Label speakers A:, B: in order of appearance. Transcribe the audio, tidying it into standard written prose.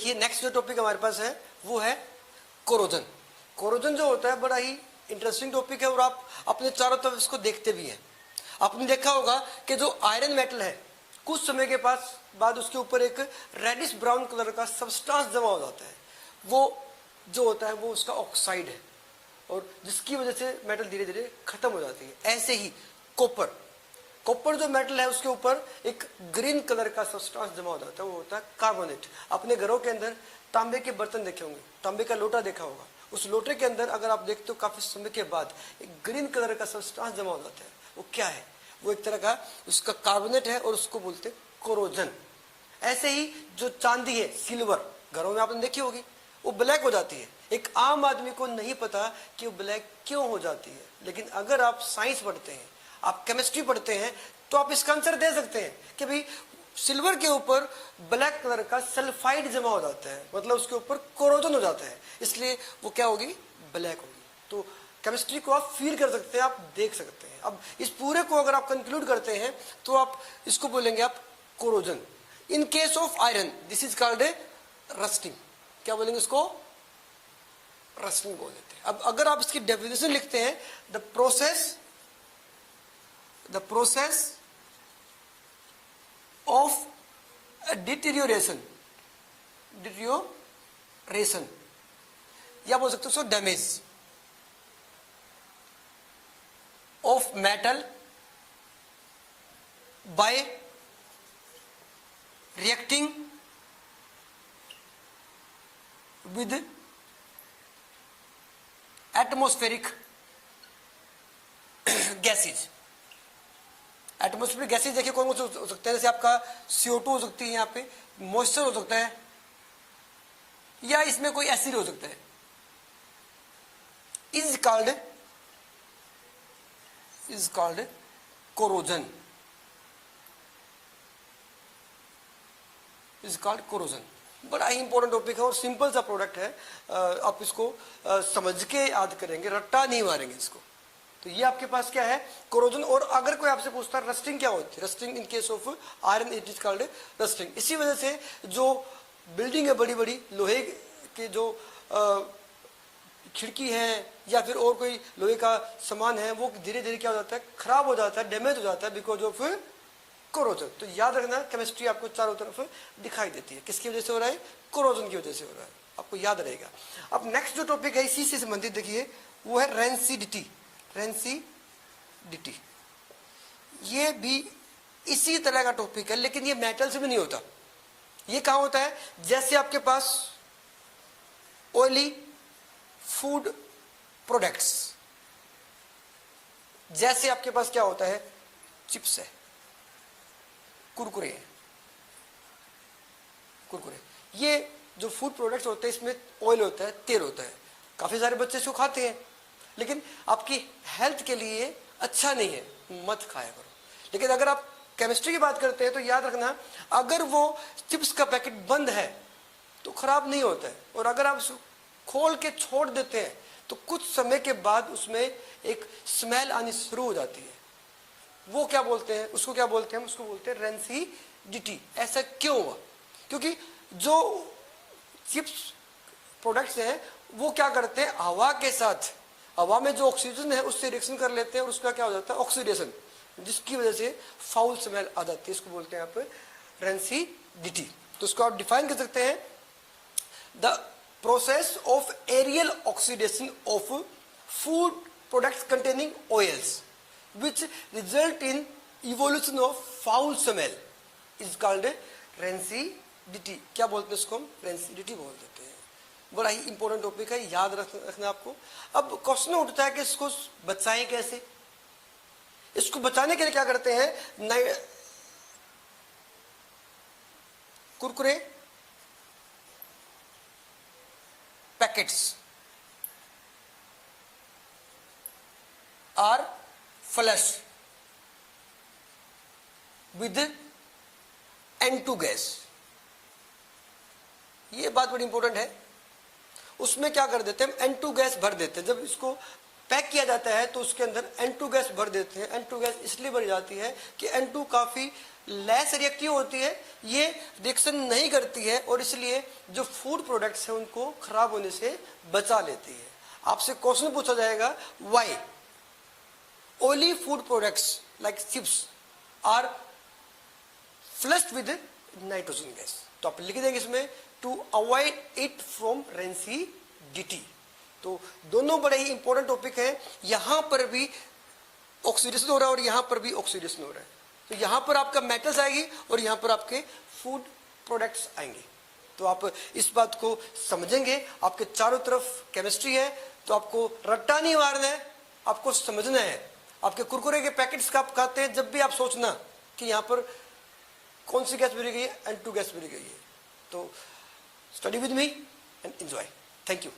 A: देखिए नेक्स्ट जो टॉपिक हमारे पास है वो है कोरोजन। कोरोजन जो होता है बड़ा ही इंटरेस्टिंग टॉपिक है और आप अपने चारों तरफ इसको देखते भी हैं। आपने देखा होगा कि जो आयरन मेटल है कुछ समय के बाद उसके ऊपर एक रेडिश ब्राउन कलर का सब्सटेंस जमा हो जाता है, वो जो होता है वो उसका ऑक्साइड है और जिसकी वजह से मेटल धीरे धीरे खत्म हो जाती है। ऐसे ही कॉपर जो मेटल है उसके ऊपर एक ग्रीन कलर का सब्सटेंस जमा हो जाता है, वो होता है कार्बोनेट। अपने घरों के अंदर तांबे के बर्तन देखे होंगे, तांबे का लोटा देखा होगा, उस लोटे के अंदर अगर आप देखते हो काफी समय के बाद एक ग्रीन कलर का सब्सटेंस जमा हो जाता है। वो क्या है? वो एक तरह का उसका कार्बोनेट है और उसको बोलते हैं कोरोजन। ऐसे ही जो चांदी है, सिल्वर, घरों में आपने देखी होगी, वो ब्लैक हो जाती है। एक आम आदमी को नहीं पता कि वो ब्लैक क्यों हो जाती है, लेकिन अगर आप साइंस पढ़ते हैं, आप केमिस्ट्री पढ़ते हैं, तो आप इसका आंसर दे सकते हैं कि भाई सिल्वर के ऊपर ब्लैक कलर का सल्फाइड जमा हो जाता है, मतलब उसके ऊपर कोरोजन हो जाता है, इसलिए वो क्या होगी? ब्लैक होगी। तो केमिस्ट्री को आप फील कर सकते हैं, आप देख सकते हैं। अब इस पूरे को अगर आप कंक्लूड करते हैं तो आप इसको बोलेंगे आप corrosion. In case of iron this is called a rusting. क्या बोलेंगे इसको? रस्टिंग बोल देते हैं। अब अगर आप इसकी डेफिनेशन लिखते हैं, द प्रोसेस ऑफ डिटीरियोरेशन या बोल सकते हो damage of metal by reacting with atmospheric gases. Atmospheric gases देखिए कौन कौन से हो सकते हैं? जैसे आपका CO2 हो सकती है, यहाँ पे मॉइस्चर हो सकता है, या इसमें कोई एसिड हो सकता है। Is called corrosion. Is called corrosion. बड़ा ही इंपॉर्टेंट टॉपिक है और सिंपल सा प्रोडक्ट है। आप इसको समझ के याद करेंगे, रट्टा नहीं मारेंगे इसको। तो ये आपके पास क्या है? कोरोजन। और अगर कोई आपसे पूछता है रस्टिंग क्या होती है, rusting in case of iron it is called rusting. इसी वजह से जो बिल्डिंग है बड़ी बड़ी लोहे के जो खिड़की है या फिर और कोई लोहे का सामान है, वो धीरे धीरे क्या हो जाता है? खराब हो जाता है, डैमेज हो जाता है बिकॉज ऑफ कोरोजन। तो याद रखना, केमिस्ट्री आपको चारों तरफ दिखाई देती है। किसकी वजह से हो रहा है? कोरोजन की वजह से हो रहा है, आपको याद रहेगा। अब नेक्स्ट जो टॉपिक है इसी से संबंधित देखिए, वो है रेंसिडिटी। रेंसिडिटी ये भी इसी तरह का टॉपिक है, लेकिन ये मेटल से भी नहीं होता। ये कहां होता है? जैसे आपके पास ऑयली फूड प्रोडक्ट्स, जैसे आपके पास क्या होता है? चिप्स है, कुरकुरे, ये जो फूड प्रोडक्ट्स होते हैं इसमें ऑयल होता है, तेल होता है। काफी सारे बच्चे इसको खाते हैं, लेकिन आपकी हेल्थ के लिए अच्छा नहीं है, मत खाया करो। लेकिन अगर आप केमिस्ट्री की बात करते हैं तो याद रखना, अगर वो चिप्स का पैकेट बंद है तो खराब नहीं होता है, और अगर आप उसको खोल के छोड़ देते हैं तो कुछ समय के बाद उसमें एक स्मेल आनी शुरू हो जाती है। वो क्या बोलते हैं? उसको क्या बोलते हैं? हम उसको बोलते हैं रेंसिडिटी। ऐसा क्यों हुआ? क्योंकि जो चिप्स प्रोडक्ट्स हैं वो क्या करते हैं? हवा के साथ, हवा में जो ऑक्सीजन है उससे रिएक्शन कर लेते हैं और उसका क्या हो जाता है? ऑक्सीडेशन, जिसकी वजह से फाउल स्मेल आ जाती है। इसको बोलते हैं आप रेंसिडिटी। तो उसको आप डिफाइन कर सकते हैं, the process of aerial oxidation of food products containing oils which result in evolution of foul smell is called rancidity. क्या बोलते हैं इसको? हम रेंसिडिटी बोल देते हैं। बड़ा ही इंपॉर्टेंट टॉपिक है, याद रखना आपको। अब क्वेश्चन उठता है कि इसको बचाएं कैसे? इसको बचाने के लिए क्या करते हैं? Kurkure packets are flush with N2 gas. ये बात बड़ी इंपॉर्टेंट है। उसमें क्या कर देते हैं? N2 गैस भर देते हैं। जब इसको पैक किया जाता है तो उसके अंदर N2 गैस भर देते हैं। N2 गैस इसलिए भरी जाती है कि N2 काफी लेस रिएक्टिव होती है, ये रिएक्शन नहीं करती है और इसलिए जो फूड प्रोडक्ट्स हैं उनको खराब होने से बचा लेती है। आपसे क्वेश्चन पूछा जाएगा why oily food products like chips are flushed with nitrogen gas, तो आप लिख देंगे इसमें to avoid it from rancidity. तो दोनों बड़े ही इंपॉर्टेंट टॉपिक है। यहां पर भी ऑक्सीडेशन हो रहा है और यहां पर भी ऑक्सीडेशन हो रहा है, तो यहां पर आपका मेटल्स आएगी और यहां पर आपके फूड प्रोडक्ट्स आएंगे। तो आप इस बात को समझेंगे, आपके चारों तरफ केमिस्ट्री है, तो आपको रट्टा नहीं मारना है, आपको समझना है। आपके कुरकुरे के पैकेट्स का आप खाते हैं, जब भी आप सोचना कि यहां पर कौन सी गैस भरी गई है, N2 गैस भरी गई है। तो study with me and enjoy. Thank you.